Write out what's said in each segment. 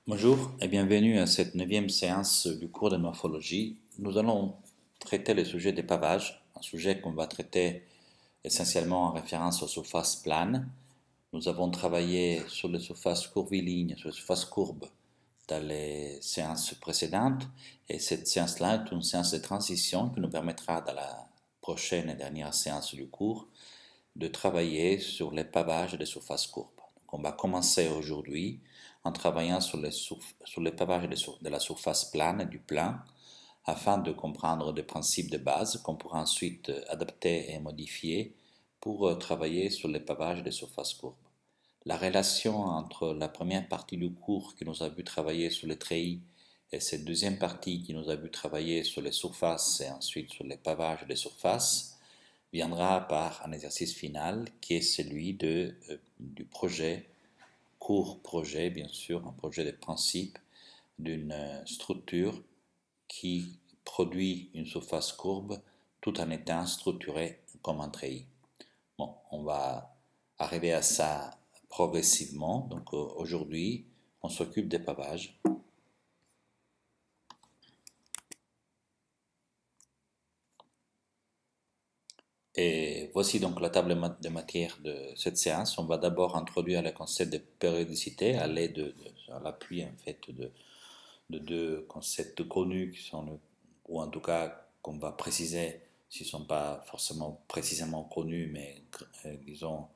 Bonjour et bienvenue à cette neuvième séance du cours de morphologie. Nous allons traiter le sujet des pavages, un sujet qu'on va traiter essentiellement en référence aux surfaces planes. Nous avons travaillé sur les surfaces curvilignes, sur les surfaces courbes dans les séances précédentes et cette séance-là est une séance de transition qui nous permettra dans la prochaine et dernière séance du cours de travailler sur les pavages des surfaces courbes. Donc on va commencer aujourd'hui en travaillant sur les pavages de la surface plane et du plan afin de comprendre des principes de base qu'on pourra ensuite adapter et modifier pour travailler sur les pavages des surfaces courbes. La relation entre la première partie du cours qui nous a vu travailler sur les treillis et cette deuxième partie qui nous a vu travailler sur les surfaces et ensuite sur les pavages des surfaces viendra par un exercice final qui est celui du projet, court projet bien sûr, un projet de principe d'une structure qui produit une surface courbe tout en étant structurée comme un treillis. Bon, on va arriver à ça progressivement. Donc aujourd'hui, on s'occupe des pavages. Et voici donc la table de matière de cette séance. On va d'abord introduire le concept de périodicité à l'aide à l'appui en fait de deux concepts connus qui sont, ou en tout cas qu'on va préciser, s'ils ne sont pas forcément précisément connus, mais disons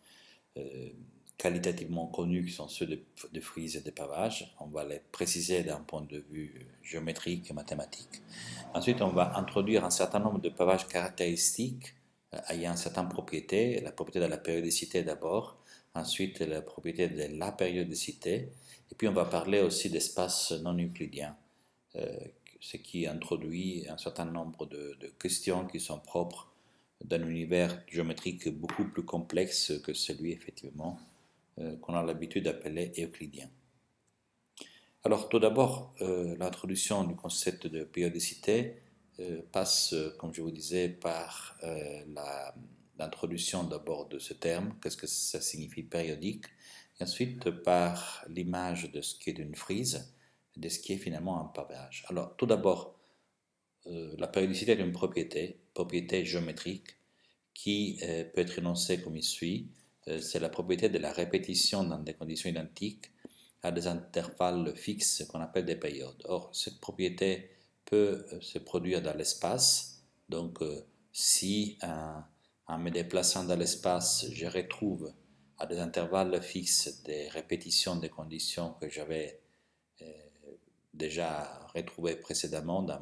euh, qualitativement connus, qui sont ceux de frise et de pavage. On va les préciser d'un point de vue géométrique et mathématique. Ensuite, on va introduire un certain nombre de pavages caractéristiques ayant certaines propriétés. La propriété de la périodicité d'abord, ensuite la propriété de la périodicité, et puis on va parler aussi d'espaces non euclidiens, ce qui introduit un certain nombre de questions qui sont propres d'un univers géométrique beaucoup plus complexe que celui effectivement qu'on a l'habitude d'appeler euclidien. Alors tout d'abord, l'introduction du concept de périodicité passe, comme je vous disais, par l'introduction d'abord de ce terme, qu'est-ce que ça signifie périodique, et ensuite par l'image de ce qui est une frise, de ce qui est finalement un pavage. Alors tout d'abord, la périodicité est une propriété géométrique, qui peut être énoncée comme il suit. C'est la propriété de la répétition dans des conditions identiques à des intervalles fixes qu'on appelle des périodes. Or, cette propriété peut se produire dans l'espace. Donc, si en me déplaçant dans l'espace, je retrouve à des intervalles fixes des répétitions des conditions que j'avais euh, déjà retrouvées précédemment dans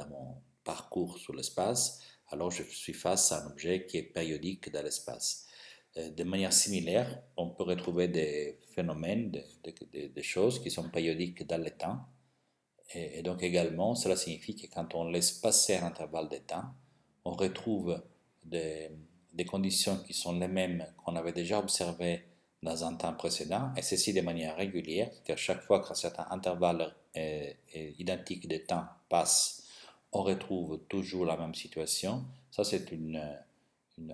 mon parcours sur l'espace, alors je suis face à un objet qui est périodique dans l'espace. De manière similaire, on peut retrouver des phénomènes, des choses qui sont périodiques dans le temps. Et donc également, cela signifie que quand on laisse passer un intervalle de temps, on retrouve des conditions qui sont les mêmes qu'on avait déjà observées dans un temps précédent, et ceci de manière régulière, qu'à chaque fois qu'un certain intervalle identique de temps passe, on retrouve toujours la même situation. Ça, c'est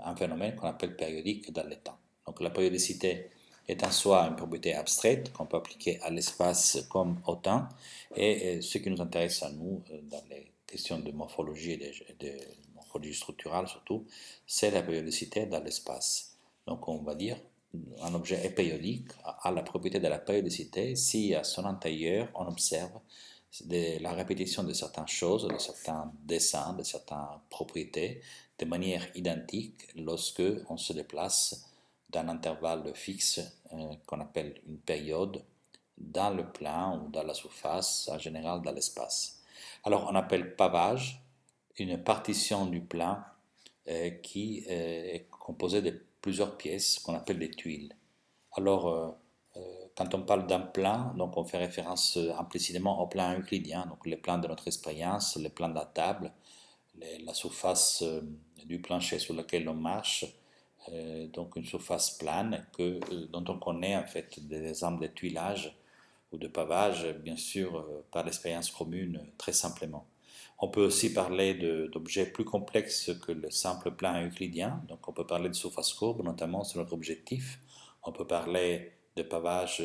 un phénomène qu'on appelle périodique dans le temps. Donc la périodicité est en soi une propriété abstraite qu'on peut appliquer à l'espace comme au temps. Et ce qui nous intéresse à nous dans les questions de morphologie et de morphologie structurale surtout, c'est la périodicité dans l'espace. Donc on va dire un objet est périodique, a la propriété de la périodicité si à son intérieur on observe la répétition de certaines choses, de certains dessins, de certaines propriétés de manière identique lorsque on se déplace d'un intervalle fixe qu'on appelle une période dans le plan ou dans la surface, en général dans l'espace. Alors on appelle pavage une partition du plan qui est composée de plusieurs pièces qu'on appelle des tuiles. Alors quand on parle d'un plan, donc on fait référence implicitement au plan euclidien, donc les plans de notre expérience, les plans de la table, la surface du plancher sur lequel on marche, donc une surface plane dont on connaît en fait des exemples de tuilage ou de pavage, bien sûr, par l'expérience commune, très simplement. On peut aussi parler d'objets plus complexes que le simple plan euclidien, donc on peut parler de surface courbe, notamment sur notre objectif. On peut parler de pavage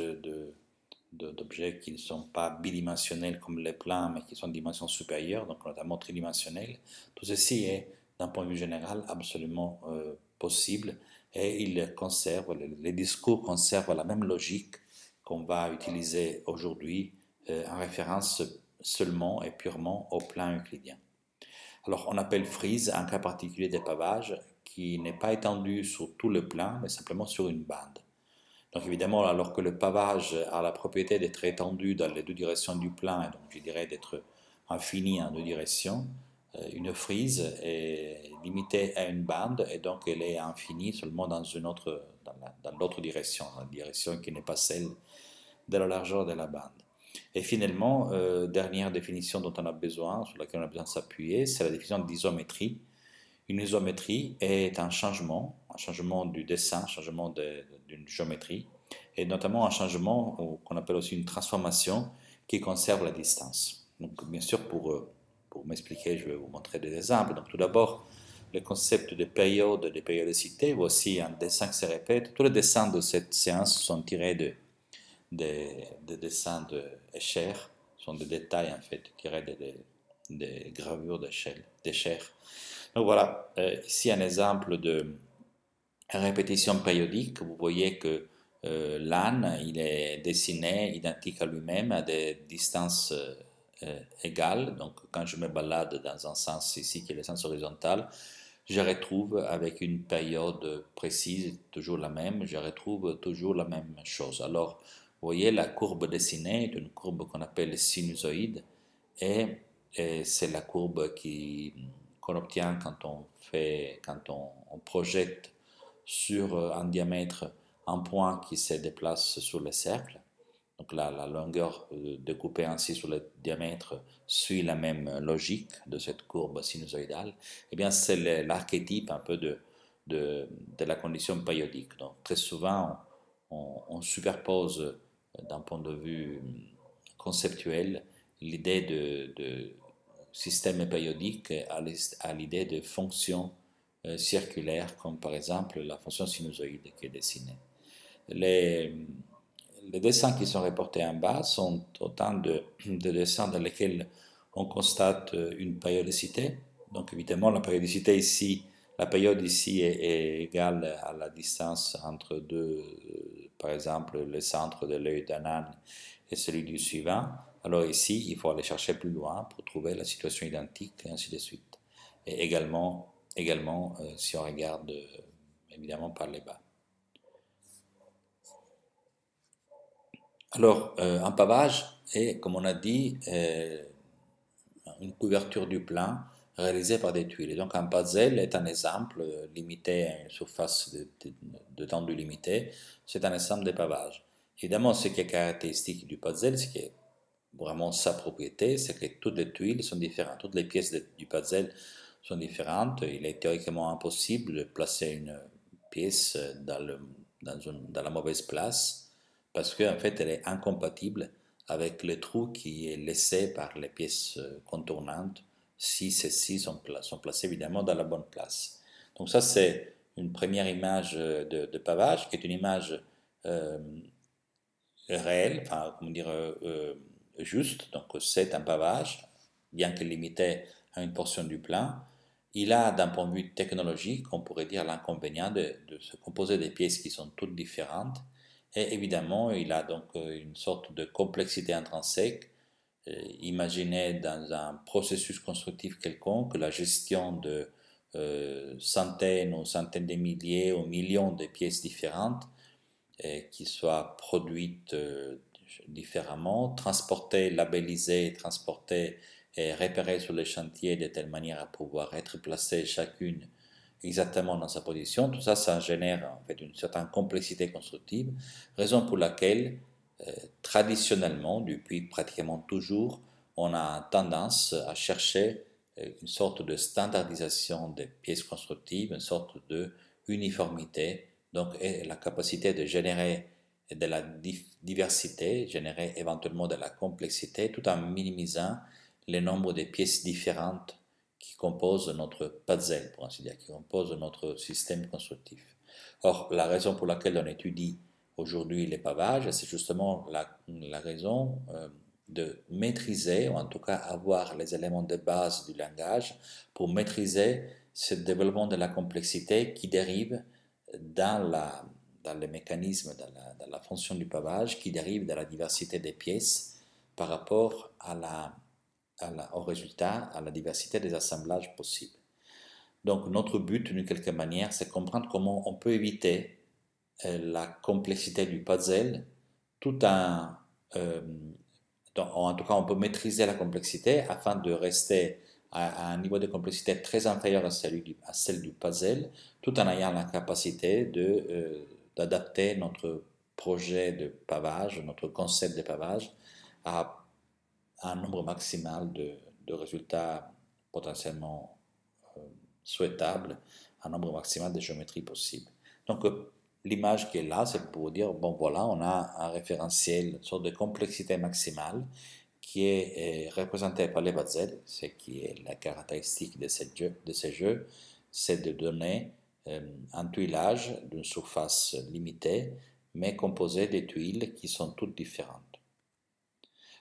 d'objets qui ne sont pas bidimensionnels comme les plans, mais qui sont de dimension supérieure, donc notamment tridimensionnels. Tout ceci est, d'un point de vue général, absolument possible et les discours conservent la même logique qu'on va utiliser aujourd'hui en référence seulement et purement au plan euclidien. Alors on appelle frise un cas particulier des pavages qui n'est pas étendu sur tout le plan, mais simplement sur une bande. Donc évidemment, alors que le pavage a la propriété d'être étendu dans les deux directions du plan, et donc je dirais d'être infini en deux directions, une frise est limitée à une bande et donc elle est infinie seulement dans dans l'autre direction, la direction qui n'est pas celle de la largeur de la bande. Et finalement, dernière définition dont on a besoin, sur laquelle on a besoin de s'appuyer, c'est la définition d'isométrie. Une isométrie est un changement du dessin, un changement d'une géométrie, et notamment un changement qu'on appelle aussi une transformation qui conserve la distance. Donc bien sûr, pour m'expliquer, je vais vous montrer des exemples. Donc tout d'abord, le concept de période, de périodicité, voici un dessin qui se répète. Tous les dessins de cette séance sont tirés des dessins de Escher, sont des détails en fait tirés des gravures d'Escher. Donc voilà, ici un exemple de répétition périodique. Vous voyez que l'âne, il est dessiné identique à lui-même à des distances égales. Donc quand je me balade dans un sens ici qui est le sens horizontal, je retrouve avec une période précise, toujours la même, je retrouve toujours la même chose. Alors, vous voyez, la courbe dessinée est une courbe qu'on appelle sinusoïde et c'est la courbe qu'on obtient quand on projette sur un diamètre un point qui se déplace sur le cercle. Donc la longueur découpée ainsi sur le diamètre suit la même logique de cette courbe sinusoïdale. Eh bien, c'est l'archétype un peu de la condition périodique. Donc, très souvent, on superpose d'un point de vue conceptuel l'idée de système périodique à l'idée de fonction circulaire, comme par exemple la fonction sinusoïde qui est dessinée. Les, les dessins qui sont reportés en bas sont autant de dessins dans lesquels on constate une périodicité. Donc évidemment, la périodicité ici, la période ici est égale à la distance entre deux, par exemple, le centre de l'œil d'un âne et celui du suivant. Alors ici, il faut aller chercher plus loin pour trouver la situation identique et ainsi de suite. Et également si on regarde évidemment par les bas. Alors, un pavage est, comme on a dit, une couverture du plan réalisée par des tuiles. Et donc, un puzzle est un exemple limité à une surface de tendu limité. C'est un exemple de pavage. Évidemment, ce qui est caractéristique du puzzle, ce qui est vraiment sa propriété, c'est que toutes les tuiles sont différentes. Toutes les pièces du puzzle sont différentes. Il est théoriquement impossible de placer une pièce dans la mauvaise place parce qu'en fait, elle est incompatible avec le trou qui est laissé par les pièces contournantes si celles-ci sont placées évidemment dans la bonne place. Donc ça, c'est une première image de pavage qui est une image euh, réelle, enfin, comment dire, juste. Donc c'est un pavage, bien que limité à une portion du plan. Il a, d'un point de vue technologique, on pourrait dire l'inconvénient de se composer des pièces qui sont toutes différentes. Et évidemment, il a donc une sorte de complexité intrinsèque. Imaginez dans un processus constructif quelconque la gestion de centaines ou centaines de milliers ou millions de pièces différentes qui soient produites différemment, transportées, labellisées, transportées et repérées sur les chantiers de telle manière à pouvoir être placées chacune exactement dans sa position. Tout ça, ça génère en fait une certaine complexité constructive, raison pour laquelle traditionnellement, depuis pratiquement toujours, on a tendance à chercher une sorte de standardisation des pièces constructives, une sorte de uniformité, donc la capacité de générer de la diversité, générer éventuellement de la complexité, tout en minimisant le nombre de pièces différentes qui composent notre puzzle, pour ainsi dire, qui composent notre système constructif. Or, la raison pour laquelle on étudie aujourd'hui les pavages, c'est justement la raison de maîtriser, ou en tout cas avoir les éléments de base du langage pour maîtriser ce développement de la complexité qui dérive dans, dans le mécanisme, dans la fonction du pavage, qui dérive de la diversité des pièces par rapport au résultat, à la diversité des assemblages possibles. Donc notre but, d'une quelque manière, c'est comprendre comment on peut éviter la complexité du puzzle tout en tout cas on peut maîtriser la complexité afin de rester à un niveau de complexité très inférieur à celle du puzzle, tout en ayant la capacité d'adapter notre projet de pavage, notre concept de pavage à un nombre maximal de résultats potentiellement souhaitables, un nombre maximal de géométries possibles. Donc l'image qui est là, c'est pour dire, bon voilà, on a un référentiel, une sorte de complexité maximale qui est représenté par les puzzles, ce qui est la caractéristique de ces jeux, c'est de donner un tuilage d'une surface limitée, mais composé de tuiles qui sont toutes différentes.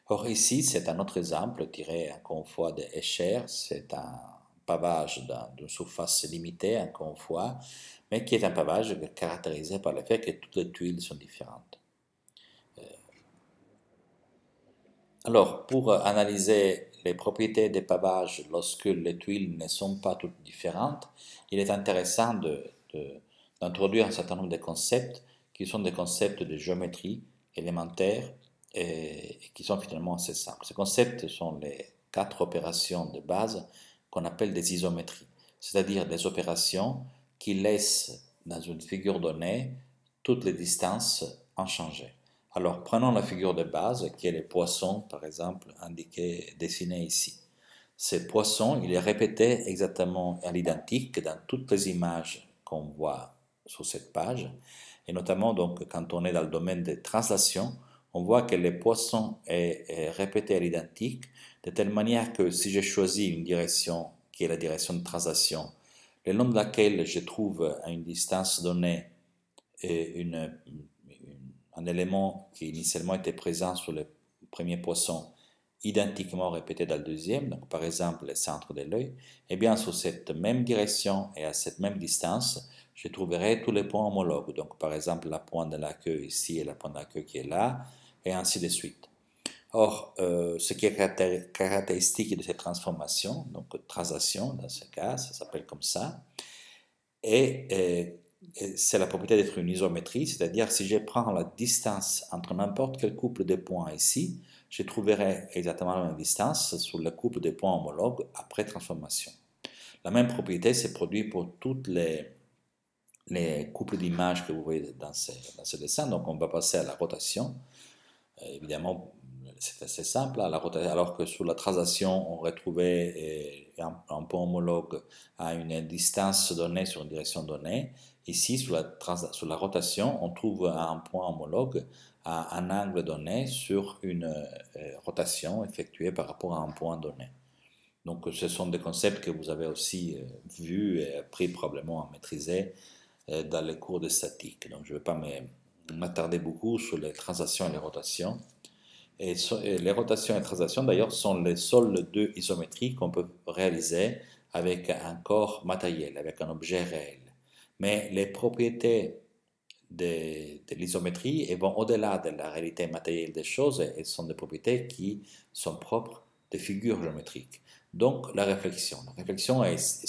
Or ici, c'est un autre exemple tiré encore une fois de Escher, c'est un pavage d'une surface limitée, encore une fois, mais qui est un pavage caractérisé par le fait que toutes les tuiles sont différentes. Alors, pour analyser les propriétés des pavages lorsque les tuiles ne sont pas toutes différentes, il est intéressant d'introduire un certain nombre de concepts qui sont des concepts de géométrie élémentaire et qui sont finalement assez simples. Ces concepts sont les 4 opérations de base qu'on appelle des isométries, c'est-à-dire des opérations qui laissent dans une figure donnée toutes les distances inchangées. Alors, prenons la figure de base, qui est le poisson, par exemple, dessiné ici. Ce poisson, il est répété exactement à l'identique dans toutes les images qu'on voit sur cette page. Et notamment, donc, quand on est dans le domaine des translations, on voit que le poisson est répété à l'identique, de telle manière que si j'ai choisi une direction qui est la direction de translation, le long de laquelle je trouve à une distance donnée un élément qui initialement était présent sur le premier poisson, identiquement répété dans le deuxième, donc par exemple le centre de l'œil, et bien sur cette même direction et à cette même distance, je trouverai tous les points homologues, donc par exemple la pointe de la queue ici et la pointe de la queue qui est là, et ainsi de suite. Or, ce qui est caractéristique de cette transformation, donc translation dans ce cas, ça s'appelle comme ça, et c'est la propriété d'être une isométrie, c'est-à-dire si je prends la distance entre n'importe quel couple de points ici, je trouverai exactement la même distance sur le couple de points homologues après transformation. La même propriété se produit pour toutes les couples d'images que vous voyez dans ce dessin. Donc on va passer à la rotation. Évidemment, c'est assez simple, alors que sur la translation, on retrouvait un point homologue à une distance donnée sur une direction donnée. Ici, sur la rotation, on trouve un point homologue à un angle donné sur une rotation effectuée par rapport à un point donné. Donc, ce sont des concepts que vous avez aussi vus et appris probablement à maîtriser dans les cours de statique. Donc, je ne vais pas m'attarder beaucoup sur les translations et les rotations. Et les rotations et les translations, d'ailleurs, sont les seules deux isométries qu'on peut réaliser avec un corps matériel, avec un objet réel. Mais les propriétés de l'isométrie vont au-delà de la réalité matérielle des choses et sont des propriétés qui sont propres des figures géométriques. Donc, la réflexion. La réflexion est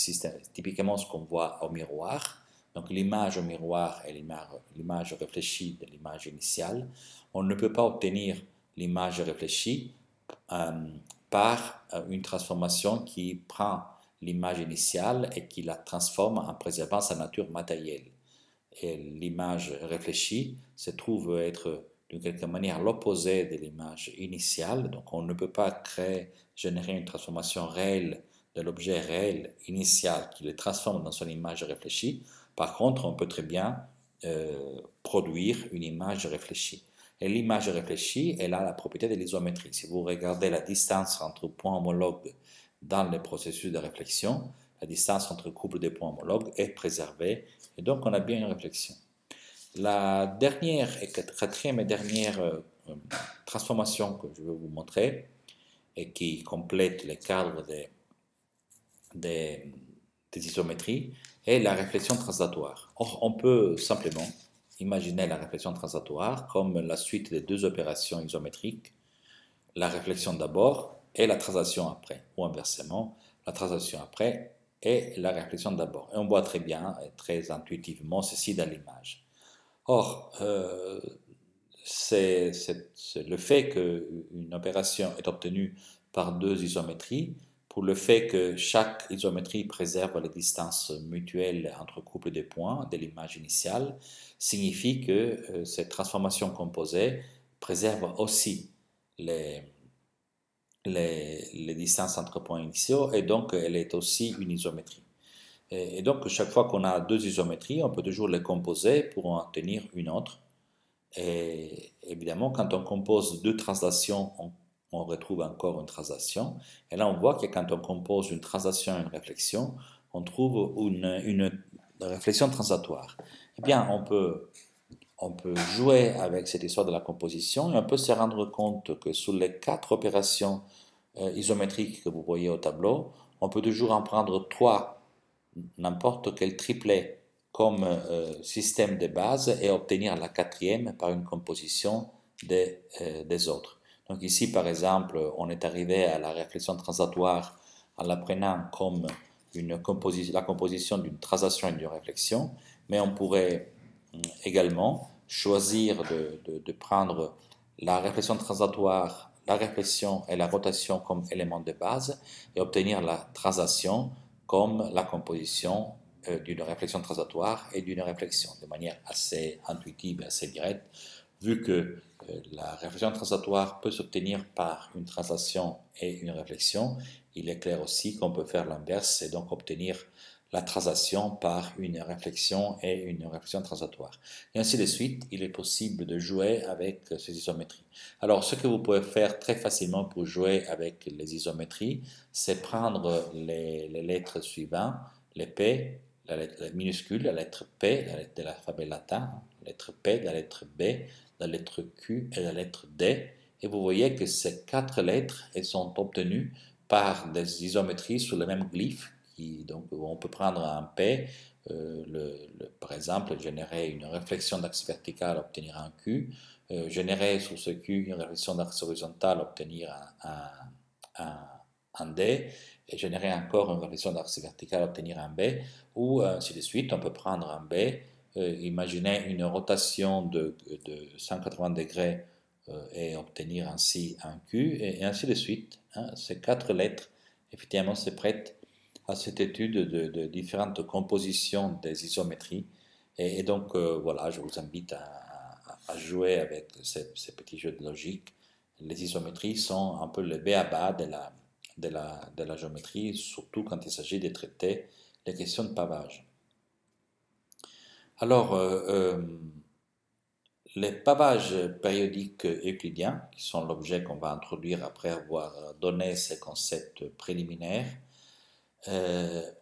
typiquement ce qu'on voit au miroir. Donc, l'image au miroir est l'image réfléchie de l'image initiale. On ne peut pas obtenir l'image réfléchie par une transformation qui prend l'image initiale et qui la transforme en préservant sa nature matérielle. Et l'image réfléchie se trouve être d'une quelque manière l'opposé de l'image initiale, donc on ne peut pas générer une transformation réelle de l'objet réel initial qui le transforme dans son image réfléchie. Par contre, on peut très bien produire une image réfléchie. Et l'image réfléchie, elle a la propriété de l'isométrie. Si vous regardez la distance entre points homologues dans le processus de réflexion, la distance entre couples de points homologues est préservée, et donc on a bien une réflexion. La dernière et quatrième et dernière transformation que je vais vous montrer et qui complète le cadre des, des isométries est la réflexion translatoire. Or, on peut simplement imaginer la réflexion translatoire comme la suite des deux opérations isométriques, la réflexion d'abord et la translation après, ou inversement, la translation après et la réflexion d'abord. Et on voit très bien et très intuitivement ceci dans l'image. Or, c'est le fait qu'une opération est obtenue par deux isométries, pour le fait que chaque isométrie préserve les distances mutuelles entre couples de points de l'image initiale, signifie que cette transformation composée préserve aussi les, les distances entre points initiaux et donc elle est aussi une isométrie. Et donc chaque fois qu'on a deux isométries, on peut toujours les composer pour en obtenir une autre. Et évidemment, quand on compose deux translations, on retrouve encore une translation. Et là, on voit que quand on compose une translation et une réflexion, on trouve une réflexion translatoire. Eh bien, on peut jouer avec cette histoire de la composition et on peut se rendre compte que sur les quatre opérations isométriques que vous voyez au tableau, on peut toujours en prendre trois, n'importe quel triplet comme système de base et obtenir la quatrième par une composition des autres. Donc ici, par exemple, on est arrivé à la réflexion translatoire en la prenant comme la composition d'une translation et d'une réflexion, mais on pourrait également choisir de prendre la réflexion translatoire, la réflexion et la rotation comme éléments de base et obtenir la translation comme la composition d'une réflexion translatoire et d'une réflexion, de manière assez intuitive et assez directe, vu que la réflexion translatoire peut s'obtenir par une translation et une réflexion, il est clair aussi qu'on peut faire l'inverse et donc obtenir la translation par une réflexion et une réflexion translatoire. Et ainsi de suite, il est possible de jouer avec ces isométries. Alors, ce que vous pouvez faire très facilement pour jouer avec les isométries, c'est prendre les lettres suivantes, les P, la lettre minuscule, la lettre P, la lettre de l'alphabet latin, la lettre P, la lettre B, la lettre Q et la lettre D. Et vous voyez que ces quatre lettres elles sont obtenues par des isométries sur le même glyphe. Donc, on peut prendre un P, par exemple, générer une réflexion d'axe vertical, obtenir un Q, générer sur ce Q une réflexion d'axe horizontal, obtenir un D, et générer encore une réflexion d'axe vertical, obtenir un B, ou ainsi de suite. On peut prendre un B, imaginer une rotation de 180 degrés et obtenir ainsi un Q, et ainsi de suite. Hein. Ces quatre lettres, effectivement, se prêtent à cette étude de différentes compositions des isométries. Et donc, voilà, je vous invite à jouer avec ces petits jeux de logique. Les isométries sont un peu le b.a.-ba de la géométrie, surtout quand il s'agit de traiter les questions de pavage. Alors, les pavages périodiques euclidiens, qui sont l'objet qu'on va introduire après avoir donné ces concepts préliminaires,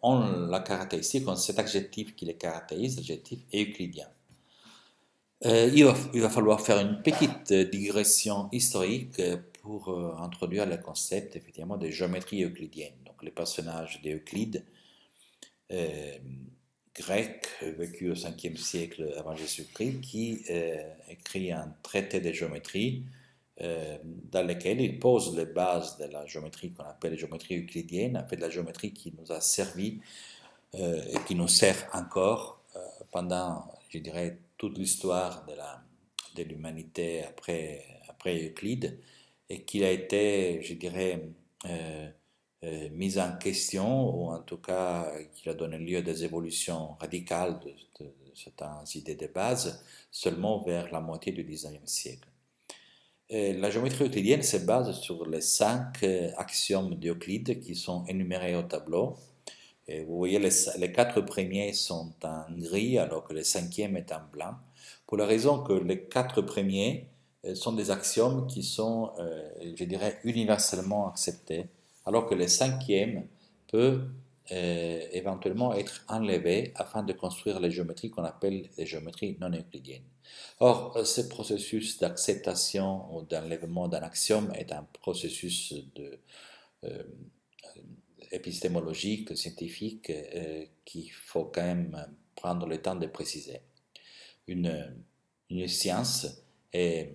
ont la caractéristique, ont cet adjectif qui les caractérise, l'adjectif euclidien. Il va falloir faire une petite digression historique pour introduire le concept effectivement de géométrie euclidienne. Donc les personnages d'Euclide, grec, vécu au 5e siècle avant Jésus-Christ, qui écrit un traité de géométrie dans lequel il pose les bases de la géométrie qu'on appelle la géométrie euclidienne, en fait la géométrie qui nous a servi et qui nous sert encore pendant, je dirais, toute l'histoire de l'humanité après Euclide, et qui a été, je dirais, mise en question, ou en tout cas qui a donné lieu à des évolutions radicales de certaines idées de base, seulement vers la moitié du 19e siècle. Et la géométrie euclidienne se base sur les 5 axiomes d'Euclide qui sont énumérés au tableau. Et vous voyez, les 4 premiers sont en gris, alors que le 5e est en blanc, pour la raison que les 4 premiers sont des axiomes qui sont, je dirais, universellement acceptés, alors que le 5e peut éventuellement être enlevés afin de construire les géométries qu'on appelle les géométries non euclidiennes. Or, ce processus d'acceptation ou d'enlèvement d'un axiome est un processus euh, épistémologique, scientifique, qu'il faut quand même prendre le temps de préciser. Une science est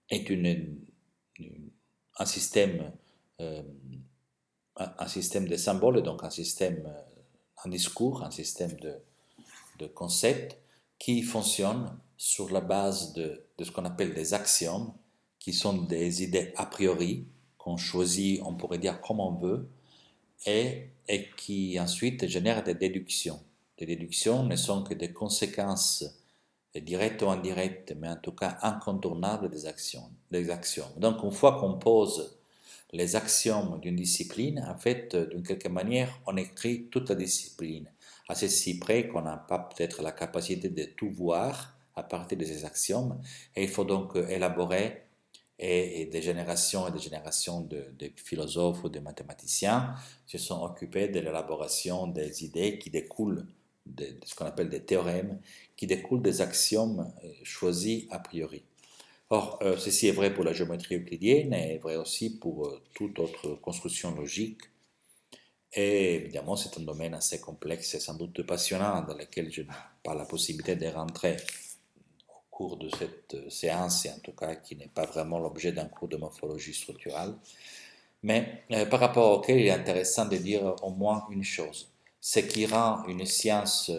un système un système de symboles, donc un discours, un système de concepts qui fonctionne sur la base de ce qu'on appelle des axiomes, qui sont des idées a priori qu'on choisit, on pourrait dire comme on veut, et qui ensuite génèrent des déductions. Les déductions ne sont que des conséquences directes ou indirectes, mais en tout cas incontournables des axiomes. Donc une fois qu'on pose les axiomes d'une discipline, en fait, d'une quelque manière, on écrit toute la discipline, à ceci près qu'on n'a pas peut-être la capacité de tout voir à partir de ces axiomes, et il faut donc élaborer, et des générations et des générations de philosophes ou de mathématiciens se sont occupés de l'élaboration des idées qui découlent de ce qu'on appelle des théorèmes, qui découlent des axiomes choisis a priori. Or, ceci est vrai pour la géométrie euclidienne et est vrai aussi pour toute autre construction logique. Et évidemment, c'est un domaine assez complexe et sans doute passionnant dans lequel je n'ai pas la possibilité de rentrer au cours de cette séance, et en tout cas qui n'est pas vraiment l'objet d'un cours de morphologie structurale. Mais par rapport auquel il est intéressant de dire au moins une chose. Ce qui rend une science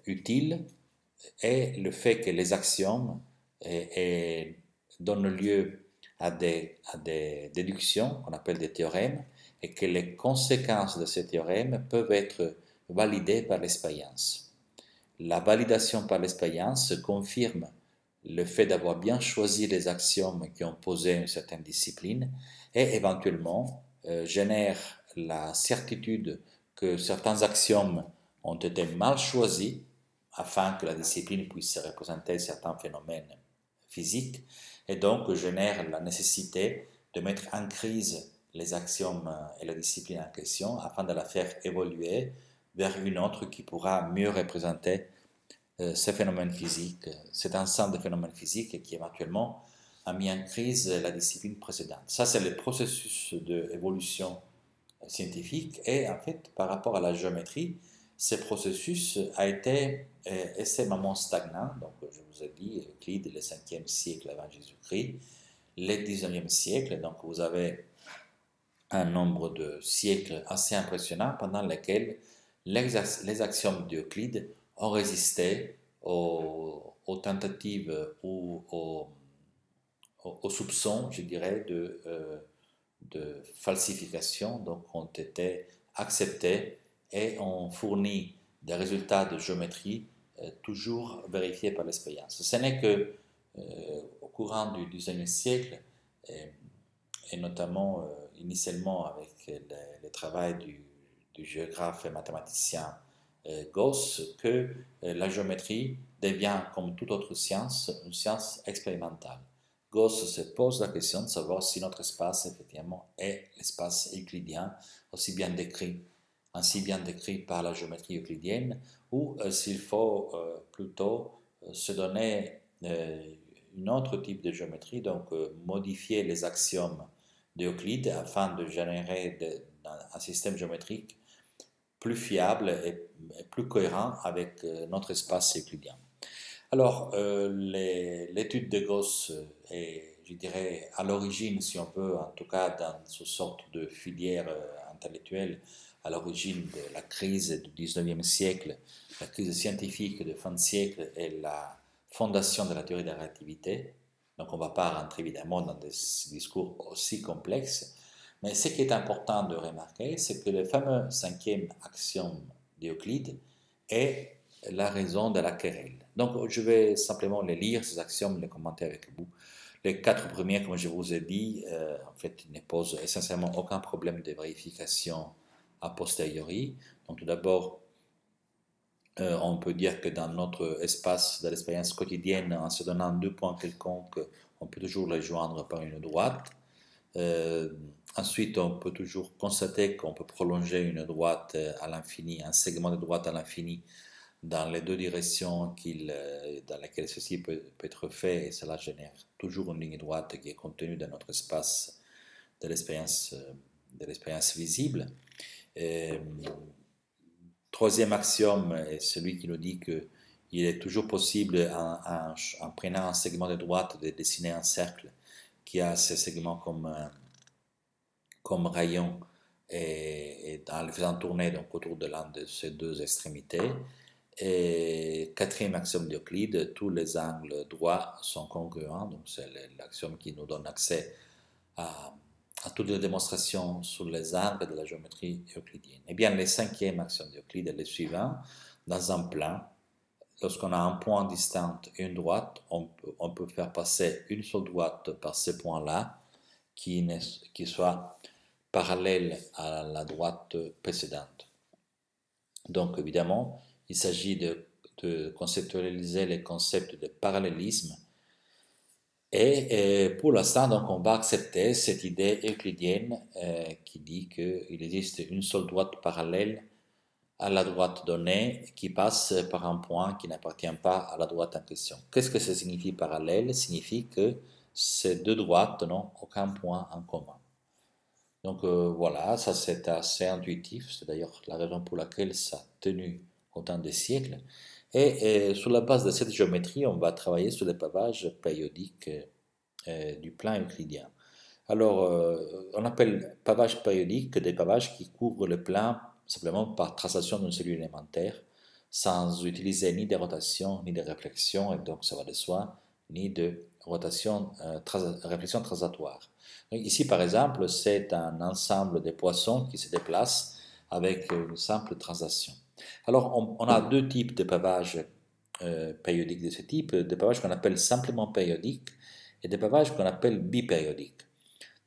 utile est le fait que les axiomes donnent lieu à des déductions qu'on appelle des théorèmes et que les conséquences de ces théorèmes peuvent être validées par l'expérience. La validation par l'expérience confirme le fait d'avoir bien choisi les axiomes qui ont posé une certaine discipline et éventuellement génère la certitude que certains axiomes ont été mal choisis afin que la discipline puisse représenter certains phénomènes physiques, et donc génère la nécessité de mettre en crise les axiomes et la discipline en question afin de la faire évoluer vers une autre qui pourra mieux représenter ces phénomènes physiques, cet ensemble de phénomènes physiques qui éventuellement a mis en crise la discipline précédente. Ça, c'est le processus d'évolution scientifique, et en fait, par rapport à la géométrie, ce processus a été extrêmement stagnant. Donc, je vous ai dit, Euclide, le 5e siècle avant Jésus-Christ, le 19e siècle, donc vous avez un nombre de siècles assez impressionnant pendant lesquels les axiomes d'Euclide ont résisté aux tentatives ou aux soupçons, je dirais, de falsification, donc ont été acceptés et ont fourni des résultats de géométrie toujours vérifiés par l'expérience. Ce n'est que au courant du XIXe siècle, et notamment initialement avec le travail du géographe et mathématicien Gauss, que la géométrie devient, comme toute autre science, une science expérimentale. Gauss se pose la question de savoir si notre espace, effectivement, est l'espace euclidien, aussi bien décrit par la géométrie euclidienne, ou s'il faut plutôt se donner un autre type de géométrie, donc modifier les axiomes d'Euclide afin de générer un système géométrique plus fiable et plus cohérent avec notre espace euclidien. Alors, l'étude de Gauss est, je dirais, à l'origine, si on peut, en tout cas dans ce sorte de filière intellectuelle, à l'origine de la crise du 19e siècle, la crise scientifique de fin de siècle et la fondation de la théorie de la relativité. Donc, on ne va pas rentrer évidemment dans des discours aussi complexes, mais ce qui est important de remarquer, c'est que le fameux 5e axiome d'Euclide est la raison de la querelle. Donc, je vais simplement les lire, ces axiomes, les commenter avec vous. Les 4 premiers, comme je vous ai dit, en fait, ne posent essentiellement aucun problème de vérification a posteriori. Donc, tout d'abord, on peut dire que dans notre espace de l'expérience quotidienne, en se donnant 2 points quelconques, on peut toujours les joindre par une droite. Euh, Ensuite, on peut toujours constater qu'on peut prolonger une droite à l'infini, un segment de droite à l'infini dans les deux directions dans lesquelles ceci peut être fait, et cela génère toujours une ligne droite qui est contenue dans notre espace de l'expérience visible. Et, troisième axiome est celui qui nous dit que il est toujours possible, en prenant un segment de droite, de dessiner un cercle qui a ces segments comme rayon, et en le faisant tourner donc autour de l'un de ces deux extrémités. Et quatrième axiome d'Euclide, tous les angles droits sont congruents, donc c'est l'axiome qui nous donne accès à, à toutes les démonstrations sur les angles de la géométrie euclidienne. Eh bien, le cinquième axiome d'Euclide est le suivant: dans un plan, lorsqu'on a un point distant et une droite, on peut faire passer une seule droite par ce point-là qui soit parallèle à la droite précédente. Donc évidemment, il s'agit de conceptualiser les concepts de parallélisme, et pour l'instant, donc, on va accepter cette idée euclidienne qui dit qu'il existe une seule droite parallèle à la droite donnée qui passe par un point qui n'appartient pas à la droite en question. Qu'est-ce que ça signifie parallèle? Ça signifie que ces deux droites n'ont aucun point en commun. Donc voilà, ça c'est assez intuitif, c'est d'ailleurs la raison pour laquelle ça a tenu autant de siècles. Et sur la base de cette géométrie, on va travailler sur les pavages périodiques du plan euclidien. Alors, on appelle pavage périodique des pavages qui couvrent le plan simplement par traçation d'une cellule élémentaire, sans utiliser ni de rotation, ni de réflexion, et donc ça va de soi, ni de rotation, réflexion transitoire. Donc, ici, par exemple, c'est un ensemble de poissons qui se déplacent avec une simple translation. Alors, on a deux types de pavages périodiques de ce type, des pavages qu'on appelle simplement périodiques et des pavages qu'on appelle bipériodiques.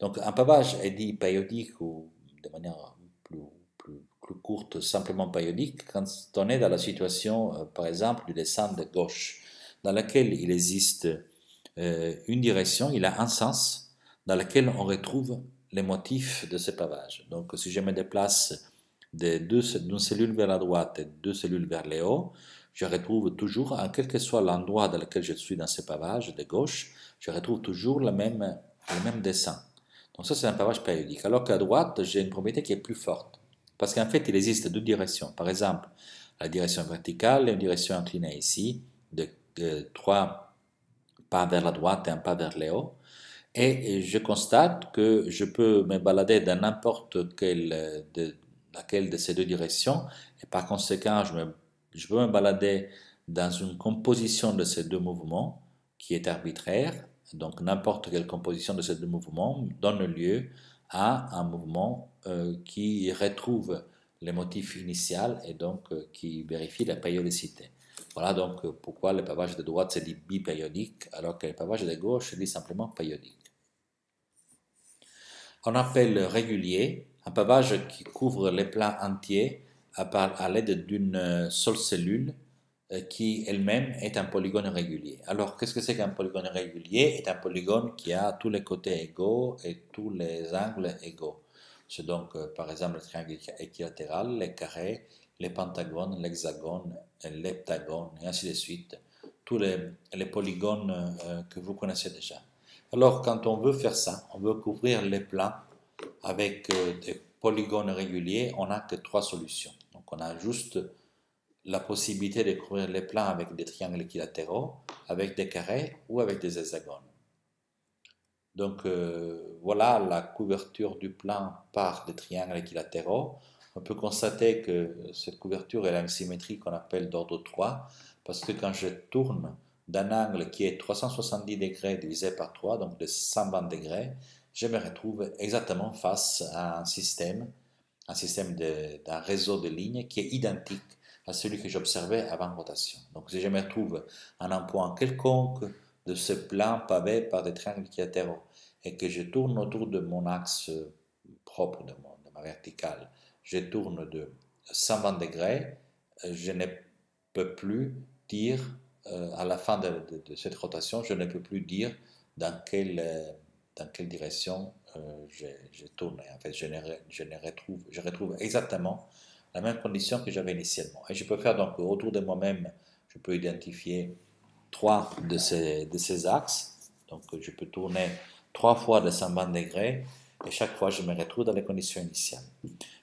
Donc, un pavage est dit périodique, ou de manière plus courte, simplement périodique, quand on est dans la situation, par exemple, du dessin de gauche, dans laquelle il existe une direction, il a un sens, dans lequel on retrouve les motifs de ce pavage. Donc, si je me déplace d'une cellule vers la droite et deux cellules vers le haut, je retrouve toujours, quel que soit l'endroit dans lequel je suis dans ce pavage de gauche, je retrouve toujours le même dessin. Donc ça, c'est un pavage périodique. Alors qu'à droite, j'ai une propriété qui est plus forte. Parce qu'en fait, il existe deux directions. Par exemple, la direction verticale et une direction inclinée ici, de 3 pas vers la droite et un pas vers le haut. Et je constate que je peux me balader dans n'importe quelle laquelle de ces deux directions. Et par conséquent, je peux me balader dans une composition de ces deux mouvements qui est arbitraire. Donc n'importe quelle composition de ces deux mouvements donne lieu à un mouvement qui retrouve le motif initial et donc qui vérifie la périodicité. Voilà donc pourquoi le pavage de droite se dit bipériodique alors que le pavage de gauche se dit simplement périodique. On appelle régulier un pavage qui couvre les plans entiers à l'aide d'une seule cellule qui elle-même est un polygone régulier. Alors, qu'est-ce que c'est qu'un polygone régulier? C'est un polygone qui a tous les côtés égaux et tous les angles égaux. C'est donc, par exemple, le triangle équilatéral, les carrés, les pentagones, l'hexagone, l'heptagone, et ainsi de suite. Tous les polygones que vous connaissez déjà. Alors, quand on veut faire ça, on veut couvrir les plans avec des polygones réguliers, on n'a que trois solutions. Donc, on a juste la possibilité de couvrir les plans avec des triangles équilatéraux, avec des carrés ou avec des hexagones. Donc voilà la couverture du plan par des triangles équilatéraux. On peut constater que cette couverture est une symétrie qu'on appelle d'ordre 3, parce que quand je tourne d'un angle qui est 370 degrés divisé par 3, donc de 120 degrés, je me retrouve exactement face à un système d'un réseau de lignes qui est identique à celui que j'observais avant rotation. Donc si je me trouve à un point quelconque de ce plan pavé par des triangles équilatéraux et que je tourne autour de mon axe propre, de ma verticale, je tourne de 120 degrés, je ne peux plus dire, à la fin de cette rotation, je ne peux plus dire dans quelle dans quelle direction j'ai tourné. En fait, je retrouve exactement la même condition que j'avais initialement. Et je peux faire donc autour de moi-même, je peux identifier trois de ces axes. Donc je peux tourner 3 fois de 120 degrés et chaque fois je me retrouve dans les conditions initiales.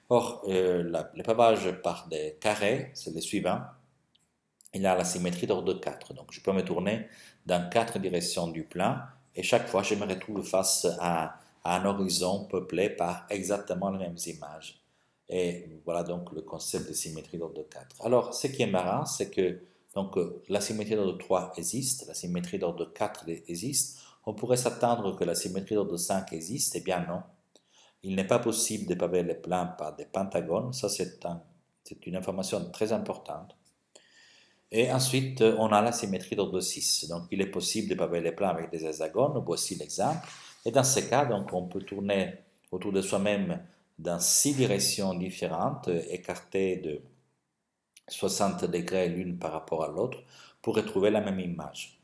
Or, le pavage par des carrés, c'est le suivant. Il a la symétrie d'ordre 4. Donc je peux me tourner dans 4 directions du plan et chaque fois je me retrouve face à un horizon peuplé par exactement les mêmes images. Et voilà donc le concept de symétrie d'ordre 4. Alors ce qui est marrant, c'est que donc, la symétrie d'ordre 3 existe, la symétrie d'ordre 4 existe. On pourrait s'attendre que la symétrie d'ordre 5 existe, eh bien non. Il n'est pas possible de paver les plans par des pentagones, ça c'est une information très importante. Et ensuite, on a la symétrie d'ordre 6. Donc, il est possible de paver les plans avec des hexagones. Voici l'exemple. Et dans ce cas, donc, on peut tourner autour de soi-même dans 6 directions différentes, écartées de 60 degrés l'une par rapport à l'autre, pour retrouver la même image.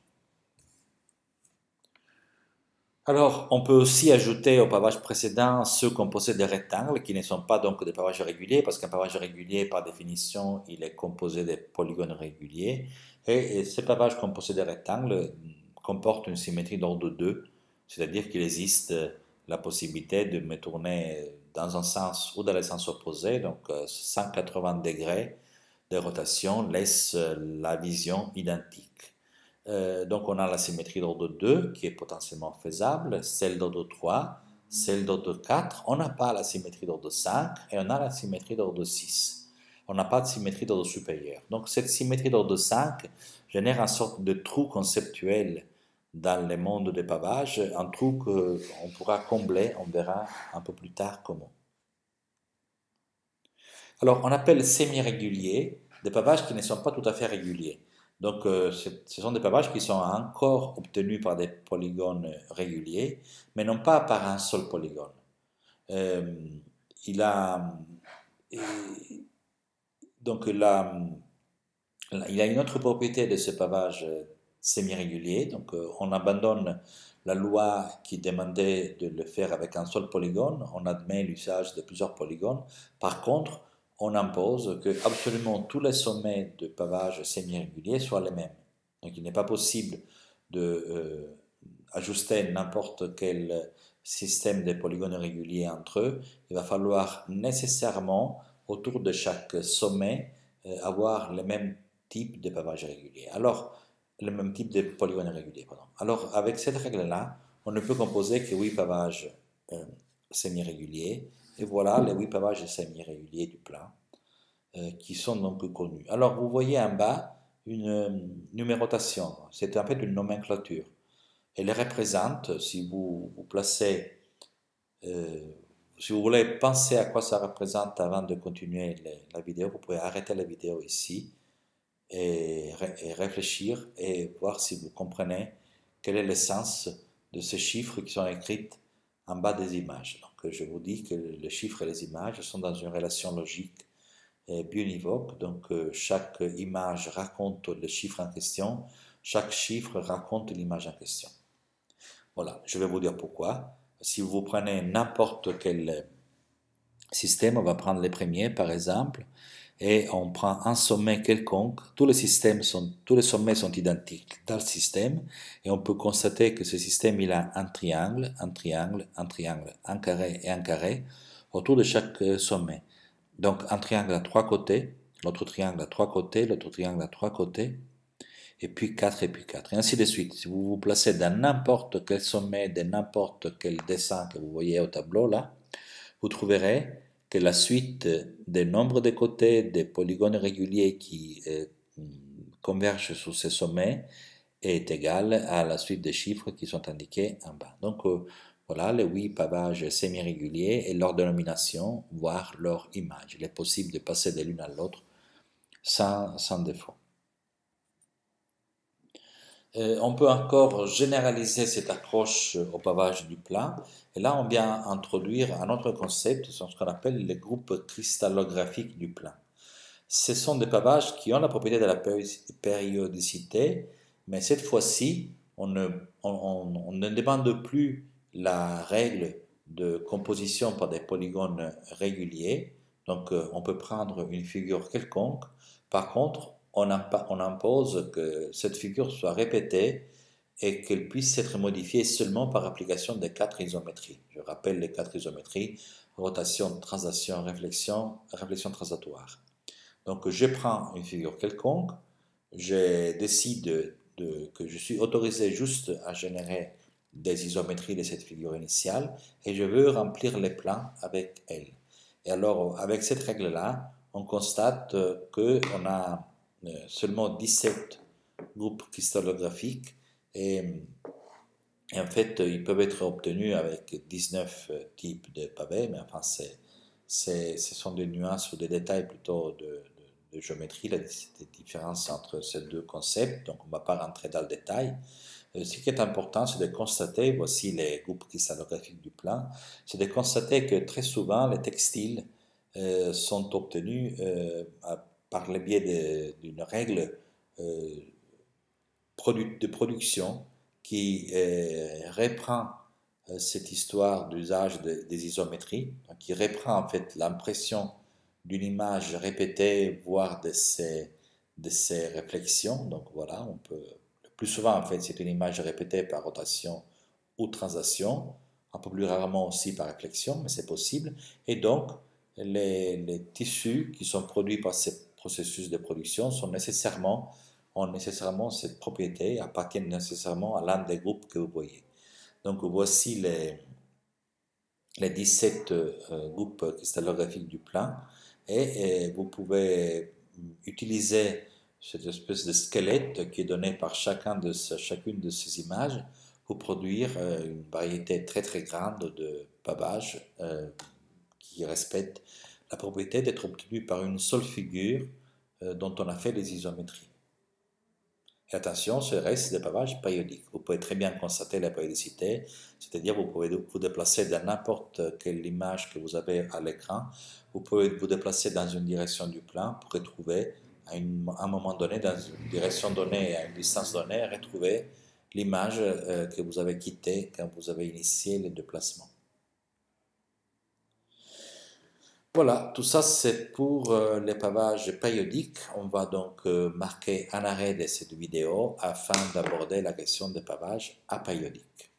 Alors, on peut aussi ajouter au pavage précédent ceux composés de rectangles qui ne sont pas donc des pavages réguliers, parce qu'un pavage régulier, par définition, il est composé de polygones réguliers. Et ces pavages composés de rectangles comportent une symétrie d'ordre 2, c'est-à-dire qu'il existe la possibilité de me tourner dans un sens ou dans le sens opposé, donc 180 degrés de rotation laisse la vision identique. Donc on a la symétrie d'ordre 2 qui est potentiellement faisable, celle d'ordre 3, celle d'ordre 4. On n'a pas la symétrie d'ordre 5 et on a la symétrie d'ordre 6. On n'a pas de symétrie d'ordre supérieur. Donc cette symétrie d'ordre 5 génère une sorte de trou conceptuel dans le monde des pavages, un trou qu'on pourra combler, on verra un peu plus tard comment. Alors on appelle semi-réguliers des pavages qui ne sont pas tout à fait réguliers. Donc, ce sont des pavages qui sont encore obtenus par des polygones réguliers, mais non pas par un seul polygone. Euh, il a, donc, il a une autre propriété de ce pavage semi-régulier. Donc, on abandonne la loi qui demandait de le faire avec un seul polygone. On admet l'usage de plusieurs polygones. Par contre, on impose que absolument tous les sommets de pavage semi-régulier soient les mêmes. Donc il n'est pas possible de ajuster n'importe quel système de polygones réguliers entre eux. Il va falloir nécessairement, autour de chaque sommet, avoir le même type de pavage régulier. Alors, le même type de polygone régulier, pardon. Alors, avec cette règle-là, on ne peut composer que 8 pavages semi-réguliers. Et voilà les 8 pavages semi-réguliers du plan qui sont donc connus. Alors vous voyez en bas une numérotation, c'est en fait une nomenclature. Elle représente, si vous vous placez, si vous voulez penser à quoi ça représente avant de continuer la vidéo, vous pouvez arrêter la vidéo ici et réfléchir et voir si vous comprenez quel est le sens de ces chiffres qui sont écrits en bas des images. Donc je vous dis que les chiffres et les images sont dans une relation logique bionivoque. Donc chaque image raconte le chiffre en question, chaque chiffre raconte l'image en question. Voilà, je vais vous dire pourquoi. Si vous prenez n'importe quel système, on va prendre les premiers par exemple, et on prend un sommet quelconque, tous les sommets sont identiques dans le système, et on peut constater que ce système il a un triangle, un triangle, un triangle, un carré et un carré autour de chaque sommet. Donc un triangle à 3 côtés, l'autre triangle à 3 côtés, l'autre triangle à 3 côtés, et puis 4 et puis 4, et ainsi de suite. Si vous vous placez dans n'importe quel sommet de n'importe quel dessin que vous voyez au tableau là, vous trouverez que la suite des nombres de côtés des polygones réguliers qui convergent sur ces sommets est égale à la suite des chiffres qui sont indiqués en bas. Donc voilà les 8 pavages semi-réguliers et leur dénomination, voire leur image. Il est possible de passer de l'une à l'autre sans défaut. On peut encore généraliser cette approche au pavage du plan. Et là, on vient introduire un autre concept, c'est ce qu'on appelle les groupes cristallographiques du plan. Ce sont des pavages qui ont la propriété de la périodicité, mais cette fois-ci, on ne demande plus la règle de composition par des polygones réguliers. Donc on peut prendre une figure quelconque. Par contre, on impose que cette figure soit répétée et qu'elle puisse être modifiée seulement par application des 4 isométries. Je rappelle les 4 isométries: rotation, translation, réflexion, réflexion translatoire. Donc je prends une figure quelconque, je décide que je suis autorisé juste à générer des isométries de cette figure initiale et je veux remplir les plans avec elle. Et alors, avec cette règle-là, on constate qu'on a seulement 17 groupes cristallographiques et en fait, ils peuvent être obtenus avec 19 types de pavés, mais enfin, ce sont des nuances ou des détails plutôt de géométrie, la différence entre ces deux concepts, donc on ne va pas rentrer dans le détail. Ce qui est important, c'est de constater, voici les groupes cristallographiques du plan, c'est de constater que très souvent les textiles sont obtenus par le biais d'une règle de production qui reprend cette histoire d'usage des isométries, qui reprend en fait l'impression d'une image répétée, voire de ses réflexions. Donc voilà, on peut, le plus souvent en fait, c'est une image répétée par rotation ou translation, un peu plus rarement aussi par réflexion, mais c'est possible. Et donc, les tissus qui sont produits par ces processus de production ont nécessairement cette propriété, appartiennent nécessairement à l'un des groupes que vous voyez. Donc voici les 17 groupes cristallographiques du plan et vous pouvez utiliser cette espèce de squelette qui est donné par chacune de ces images pour produire une variété très très grande de pavages qui respectent la propriété d'être obtenus par une seule figure dont on a fait les isométries. Et attention, ce reste des pavages périodiques. Vous pouvez très bien constater la périodicité, c'est-à-dire vous pouvez vous déplacer dans n'importe quelle image que vous avez à l'écran. Vous pouvez vous déplacer dans une direction du plan pour retrouver à un moment donné, dans une direction donnée et à une distance donnée, retrouver l'image que vous avez quittée quand vous avez initié le déplacement. Voilà, tout ça c'est pour les pavages périodiques. On va donc marquer un arrêt de cette vidéo afin d'aborder la question des pavages apériodiques.